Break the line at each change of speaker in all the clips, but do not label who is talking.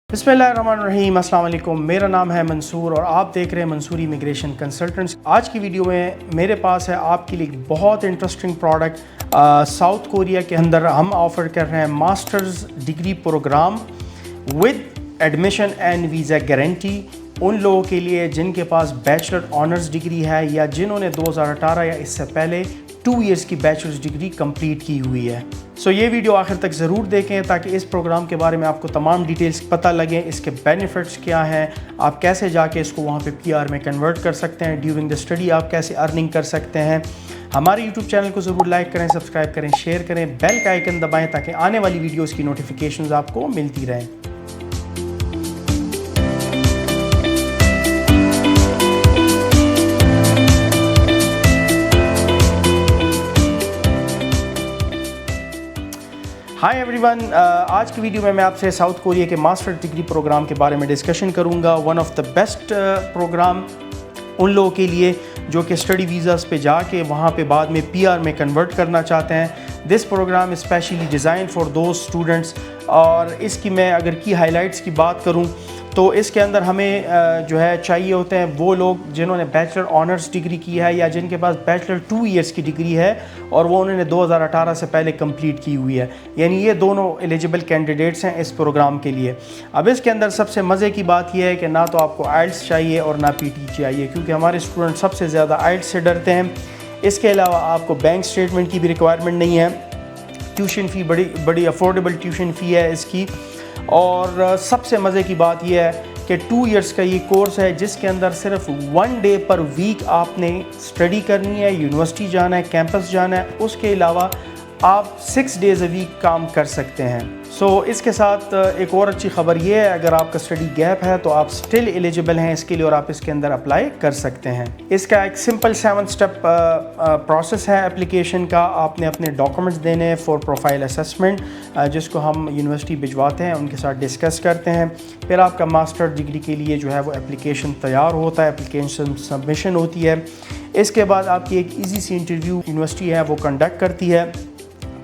बिस्मिल्लाहिर्रहमानिर्रहीम, अस्सलाम वालेकुम। मेरा नाम है मंसूर और आप देख रहे हैं मंसूर इमिग्रेशन कंसल्टेंट्स। आज की वीडियो में मेरे पास है आपके लिए एक बहुत इंटरेस्टिंग प्रोडक्ट। साउथ कोरिया के अंदर हम ऑफ़र कर रहे हैं masters degree program with admission and visa guarantee उन लोगों के लिए जिनके पास बैचलर ऑनर्स डिग्री है या जिन्होंने 2018 या इससे पहले 2 इयर्स की बैचलर्स डिग्री कंप्लीट की हुई है। सो ये वीडियो आखिर तक ज़रूर देखें ताकि इस प्रोग्राम के बारे में आपको तमाम डिटेल्स पता लगें, इसके बेनिफिट्स क्या हैं, आप कैसे जाके इसको वहाँ पे पीआर में कन्वर्ट कर सकते हैं, ड्यूरिंग द स्टडी आप कैसे अर्निंग कर सकते हैं। हमारे यूट्यूब चैनल को ज़रूर लाइक करें, सब्सक्राइब करें, शेयर करें, बेल का आइकन दबाएँ ताकि आने वाली वीडियोज़ की नोटिफिकेशंस आपको मिलती रहें। हाय एवरीवन, आज की वीडियो में मैं आपसे साउथ कोरिया के मास्टर डिग्री प्रोग्राम के बारे में डिस्कशन करूंगा। One of the best program उन लोगों के लिए जो कि स्टडी वीज़ास पे जाके वहाँ पे बाद में पीआर में कन्वर्ट करना चाहते हैं। This program specially design for those students. और इसकी मैं अगर की हाइलाइट्स की बात करूँ तो इसके अंदर हमें जो है चाहिए होते हैं वो लोग जिन्होंने बैचलर ऑनर्स डिग्री की है या जिनके पास बैचलर 2 इयर्स की डिग्री है और वो उन्होंने 2018 से पहले कंप्लीट की हुई है, यानी ये दोनों एलिजिबल कैंडिडेट्स हैं इस प्रोग्राम के लिए। अब इसके अंदर सबसे मज़े की बात यह है कि ना तो आपको आइल्स चाहिए और ना पीटी चाहिए, क्योंकि हमारे स्टूडेंट सबसे ज़्यादा आइल्स से डरते हैं। इसके अलावा आपको बैंक स्टेटमेंट की भी रिक्वायरमेंट नहीं है। ट्यूशन फ़ी बड़ी अफोर्डेबल ट्यूशन फ़ी है इसकी। और सबसे मज़े की बात यह है कि 2 इयर्स का ये कोर्स है जिसके अंदर सिर्फ 1 डे पर वीक आपने स्टडी करनी है, यूनिवर्सिटी जाना है, कैंपस जाना है। उसके अलावा आप 6 डेज़ अ वीक काम कर सकते हैं। इसके साथ एक और अच्छी ख़बर ये है, अगर आपका स्टडी गैप है तो आप स्टिल एलिजिबल हैं इसके लिए और आप इसके अंदर अप्लाई कर सकते हैं। इसका एक सिंपल 7 स्टेप प्रोसेस है एप्लीकेशन का। आपने अपने डॉक्यूमेंट्स देने हैं फॉर प्रोफाइल असेसमेंट, जिसको हम यूनिवर्सिटी भिजवाते हैं, उनके साथ डिस्कस करते हैं। फिर आपका मास्टर डिग्री के लिए जो है वो एप्लीकेशन तैयार होता है, एप्लीकेशन सबमिशन होती है। इसके बाद आपकी एक ईजी सी इंटरव्यू यूनिवर्सिटी है वो कंडक्ट करती है।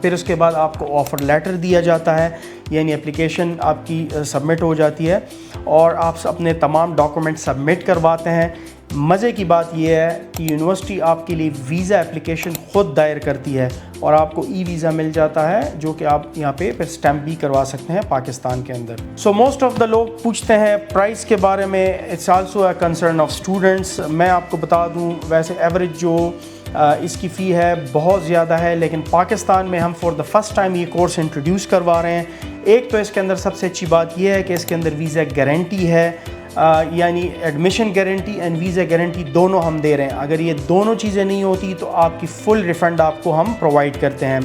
फिर उसके बाद आपको ऑफ़र लेटर दिया जाता है, यानी एप्लीकेशन आपकी सबमिट हो जाती है और आप अपने तमाम डॉक्यूमेंट सबमिट करवाते हैं। मज़े की बात यह है कि यूनिवर्सिटी आपके लिए वीज़ा एप्लीकेशन ख़ुद दायर करती है और आपको ई वीज़ा मिल जाता है जो कि आप यहाँ पे फिर स्टैम्प भी करवा सकते हैं पाकिस्तान के अंदर। मोस्ट ऑफ़ द लोग पूछते हैं प्राइस के बारे में। It's also a concern of students. मैं आपको बता दूँ वैसे एवरेज जो इसकी फ़ी है बहुत ज़्यादा है, लेकिन पाकिस्तान में हम फॉर द फर्स्ट टाइम ये कोर्स इंट्रोड्यूस करवा रहे हैं। एक तो इसके अंदर सबसे अच्छी बात यह है कि इसके अंदर वीज़ा गारंटी है, यानी admission guarantee and visa guarantee दोनों हम दे रहे हैं। अगर ये दोनों चीज़ें नहीं होती तो आपकी फ़ुल रिफ़ंड आपको हम प्रोवाइड करते हैं।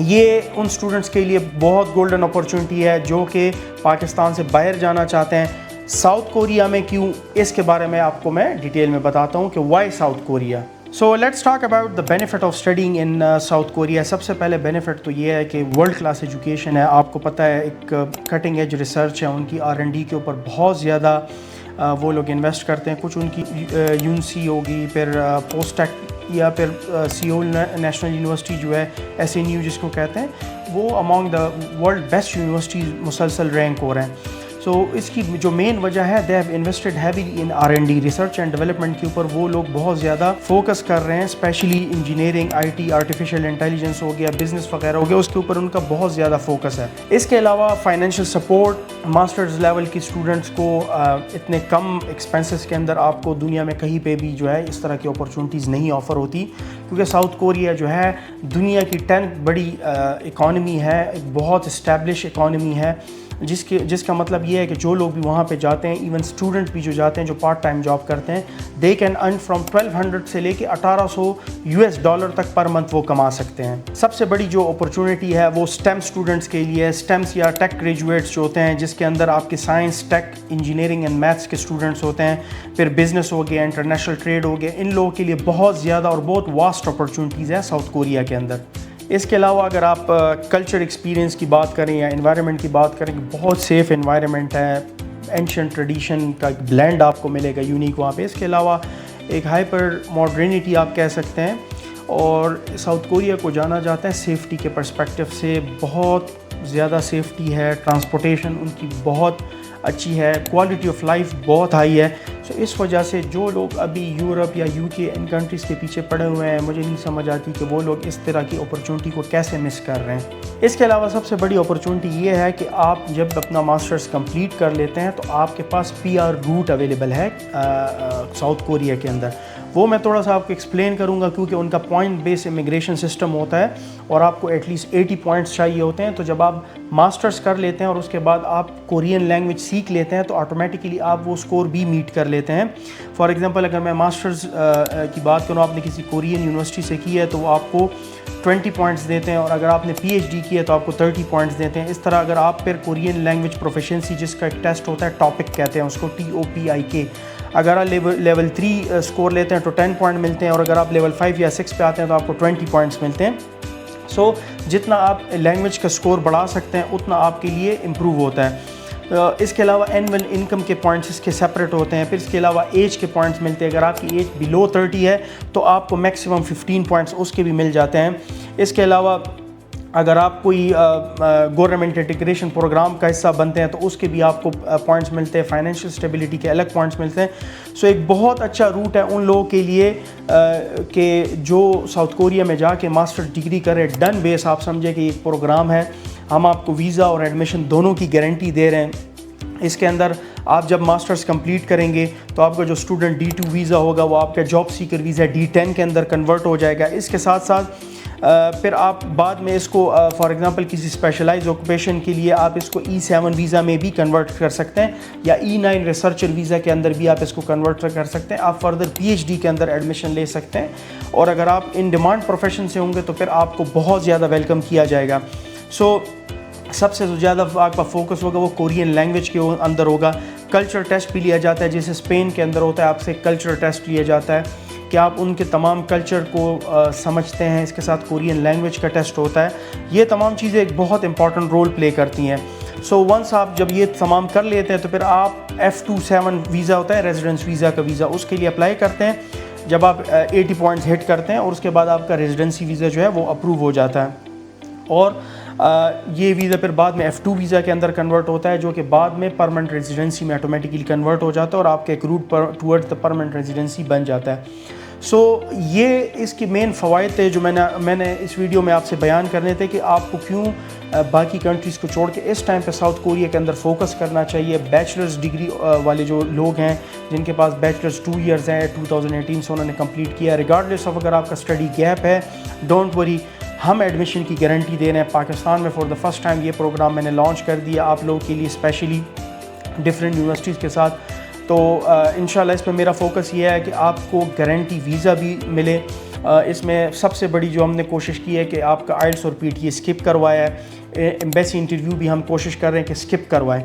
ये उन स्टूडेंट्स के लिए बहुत गोल्डन अपॉर्चुनिटी है जो कि पाकिस्तान से बाहर जाना चाहते हैं। साउथ कोरिया में क्यों, इसके बारे में आपको मैं डिटेल में बताता हूँ कि why South Korea. Let's talk about the benefit of studying in South Korea. सबसे पहले बेनिफिट तो ये है कि वर्ल्ड क्लास एजुकेशन है। आपको पता है एक कटिंग एज रिसर्च है, उनकी R&D के ऊपर बहुत ज़्यादा वो लोग इन्वेस्ट करते हैं। कुछ उनकी यूनिसी होगी, फिर पोस्टेक या फिर सियोल नेशनल यूनिवर्सिटी जो है SNU जिसको कहते हैं, वो among the world best universities मुसलसल रैंक हो रहे हैं। इसकी जो मेन वजह है, they have invested heavily in R&D, research and development के ऊपर वो लोग बहुत ज़्यादा फोकस कर रहे हैं। Specially engineering, IT, artificial intelligence हो गया, बिजनेस वगैरह हो गया, उसके ऊपर उनका बहुत ज़्यादा फोकस है। इसके अलावा फाइनेंशियल सपोर्ट मास्टर्स लेवल की स्टूडेंट्स को इतने कम एक्सपेंसेस के अंदर आपको दुनिया में कहीं पे भी जो है इस तरह की अपॉर्चुनिटीज़ नहीं ऑफ़र होती, क्योंकि साउथ कोरिया जो है दुनिया की 10th बड़ी इकॉनमी है, एक बहुत इस्टेब्लिश इकॉनमी है, जिसका मतलब ये है कि जो लोग भी वहाँ पे जाते हैं, इवन स्टूडेंट भी जो जाते हैं जो पार्ट टाइम जॉब करते हैं, दे कैन अर्न फ्रॉम 1200 से लेके $1800 तक पर मंथ वो कमा सकते हैं। सबसे बड़ी जो अपॉर्चुनिटी है वो स्टेम स्टूडेंट्स के लिए, स्टेम्स या टेक ग्रेजुएट्स जो होते हैं, जिसके अंदर आपके science, tech, engineering and maths के स्टूडेंट्स होते हैं, फिर बिजनेस हो गया, इंटरनेशनल ट्रेड हो गया। इन लोगों के लिए बहुत ज़्यादा और बहुत वास्ट अपॉर्चुनिटीज़ है साउथ कोरिया के अंदर। इसके अलावा अगर आप कल्चर एक्सपीरियंस की बात करें या एनवायरनमेंट की बात करें, बहुत सेफ़ एनवायरनमेंट है, एंशिएंट ट्रेडिशन का एक ब्लेंड आपको मिलेगा यूनिक वहाँ पे। इसके अलावा एक हाइपर मॉडर्निटी आप कह सकते हैं। और साउथ कोरिया को जाना जाता है सेफ्टी के पर्सपेक्टिव से बहुत زیادہ سیفٹی ہے, ٹرانسپورٹیشن ان کی بہت اچھی ہے, کوالٹی آف لائف بہت ہائی ہے. سو اس وجہ سے جو لوگ ابھی یورپ یا یو کے ان کنٹریز کے پیچھے پڑے ہوئے ہیں, مجھے نہیں سمجھ آتی کہ وہ لوگ اس طرح کی اپرچونٹی کو کیسے مس کر رہے ہیں. اس کے علاوہ سب سے بڑی اپرچونٹی یہ ہے کہ آپ جب اپنا ماسٹرز کمپلیٹ کر لیتے ہیں تو آپ کے پاس PR روٹ اویلیبل ہے ساؤتھ کوریا کے اندر. وہ میں تھوڑا سا آپ کو ایکسپلین کروں گا, کیونکہ ان کا پوائنٹ بیس امیگریشن سسٹم ہوتا ہے اور آپ کو ایٹ لیسٹ 80 پوائنٹس چاہیے ہوتے ہیں. تو جب آپ ماسٹرز کر لیتے ہیں اور اس کے بعد آپ کورین لینگویج سیکھ لیتے ہیں تو آٹومیٹیکلی آپ وہ سکور بھی میٹ کر لیتے ہیں. فار ایگزامپل اگر میں ماسٹرز کی بات کروں, آپ نے کسی کورین یونیورسٹی سے کی ہے تو وہ آپ کو 20 پوائنٹس دیتے ہیں, اور اگر آپ نے PhD کی ہے تو آپ کو 30 پوائنٹس دیتے ہیں. اس طرح اگر آپ پھر کورین لینگویج پروفیشنسی, جس کا ایک ٹیسٹ ہوتا ہے ٹاپک کہتے ہیں اس کو, TOPIK, اگر آپ لیول 3 سکور لیتے ہیں تو 10 پوائنٹ ملتے ہیں, اور اگر آپ لیول 5 یا 6 پہ آتے ہیں تو آپ کو 20 پوائنٹس ملتے ہیں. سو جتنا آپ لینگویج کا سکور بڑھا سکتے ہیں اتنا آپ کے لیے امپروو ہوتا ہے. اس کے علاوہ اینول انکم کے پوائنٹس اس کے سپریٹ ہوتے ہیں. پھر اس کے علاوہ ایج کے پوائنٹس ملتے ہیں. اگر آپ کی ایج بلو 30 ہے تو آپ کو میکسیمم 15 پوائنٹس اس کے بھی مل جاتے ہیں. اس کے علاوہ اگر آپ کوئی گورنمنٹ انٹیگریشن پروگرام کا حصہ بنتے ہیں تو اس کے بھی آپ کو پوائنٹس ملتے ہیں. فائنینشیل اسٹیبلٹی کے الگ پوائنٹس ملتے ہیں. سو ایک بہت اچھا روٹ ہے ان لوگوں کے لیے کہ جو ساؤتھ کوریا میں جا کے ماسٹر ڈگری کرے. ڈن بیس آپ سمجھے کہ ایک پروگرام ہے, ہم آپ کو ویزا اور ایڈمیشن دونوں کی گارنٹی دے رہے ہیں. اس کے اندر آپ جب ماسٹرز کمپلیٹ کریں گے تو آپ کا جو اسٹوڈنٹ D2 ویزا ہوگا وہ آپ کا جاب سیکر ویزا D10 کے اندر کنورٹ ہو جائے گا. اس کے ساتھ ساتھ پھر آپ بعد میں اس کو فار ایگزامپل کسی اسپیشلائز آکوپیشن کے لیے آپ اس کو E7 ویزا میں بھی کنورٹ کر سکتے ہیں, یا E9 ریسرچر ویزا کے اندر بھی آپ اس کو کنورٹ کر سکتے ہیں. آپ فردر PhD کے اندر ایڈمیشن لے سکتے ہیں, اور اگر آپ ان ڈیمانڈ پروفیشن سے ہوں گے تو پھر آپ کو بہت زیادہ ویلکم کیا جائے گا. سو سب سے زیادہ آپ کا فوکس ہوگا وہ کورین لینگویج کے اندر ہوگا. کلچر ٹیسٹ بھی لیا جاتا ہے, جیسے اسپین کے اندر ہوتا ہے, آپ سے کلچر ٹیسٹ لیا جاتا ہے کہ آپ ان کے تمام کلچر کو سمجھتے ہیں. اس کے ساتھ کورین لینگویج کا ٹیسٹ ہوتا ہے. یہ تمام چیزیں ایک بہت امپورٹنٹ رول پلے کرتی ہیں. سو ونس آپ جب یہ تمام کر لیتے ہیں تو پھر آپ F27 ویزا ہوتا ہے, ریزیڈنس ویزا کا ویزا, اس کے لیے اپلائی کرتے ہیں. جب آپ 80 پوائنٹس ہٹ کرتے ہیں اور اس کے بعد آپ کا ریزیڈنسی ویزا جو ہے وہ اپروو ہو جاتا ہے, اور یہ ویزا پھر بعد میں F2 ویزا کے اندر کنورٹ ہوتا ہے, جو کہ بعد میں پرماننٹ ریزیڈنسی میں آٹومیٹکلی کنورٹ ہو جاتا ہے, اور آپ کا ایک route towards the permanent residency بن جاتا ہے. سو یہ اس کی مین فوائد تھے جو میں نے اس ویڈیو میں آپ سے بیان کرنے تھے کہ آپ کو کیوں باقی کنٹریز کو چھوڑ کے اس ٹائم پہ ساؤتھ کوریا کے اندر فوکس کرنا چاہیے. بیچلرز ڈگری والے جو لوگ ہیں جن کے پاس بیچلرز 2 ایئرز ہیں 2018 سے انہوں نے کمپلیٹ کیا, ریگارڈلیس آف اگر آپ کا اسٹڈی گیپ ہے, ڈونٹ وری, ہم ایڈمیشن کی گارنٹی دے رہے ہیں. پاکستان میں فار دا فرسٹ ٹائم یہ پروگرام میں نے لانچ کر دیا آپ لوگوں کے لیے, اسپیشلی ڈفرینٹ یونیورسٹیز کے ساتھ. تو انشاءاللہ اس پہ میرا فوکس یہ ہے کہ آپ کو گارنٹی ویزا بھی ملے. اس میں سب سے بڑی جو ہم نے کوشش کی ہے کہ آپ کا IELTS اور PTA اسکپ کروایا ہے. ایمبیسی انٹرویو بھی ہم کوشش کر رہے ہیں کہ اسکپ کروائیں.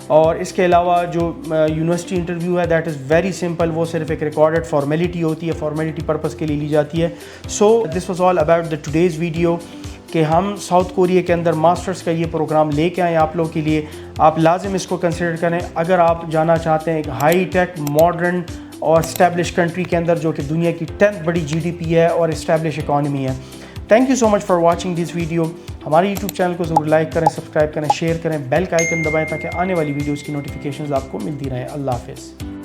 اور اس کے علاوہ جو یونیورسٹی انٹرویو ہے دیٹ از ویری سمپل, وہ صرف ایک ریکارڈڈ فارمیلٹی ہوتی ہے, فارمیلٹی پرپز کے لیے لی جاتی ہے. So this was all about the today's video کہ ہم ساؤتھ کوریا کے اندر ماسٹرز کا یہ پروگرام لے کے آئیں آپ لوگوں کے لیے. آپ لازم اس کو کنسیڈر کریں اگر آپ جانا چاہتے ہیں ایک ہائی ٹیک ماڈرن اور اسٹیبلش کنٹری کے اندر جو کہ دنیا کی 10th بڑی GDP ہے اور اسٹیبلش اکانومی ہے. Thank you so much for watching this video. ہمارے یوٹیوب چینل کو ضرور لائک کریں, سبسکرائب کریں, شیئر کریں, بیل کا آئیکن دبائیں تاکہ آنے والی ویڈیوز کی نوٹیفیکیشنز آپ کو ملتی رہیں. اللہ حافظ.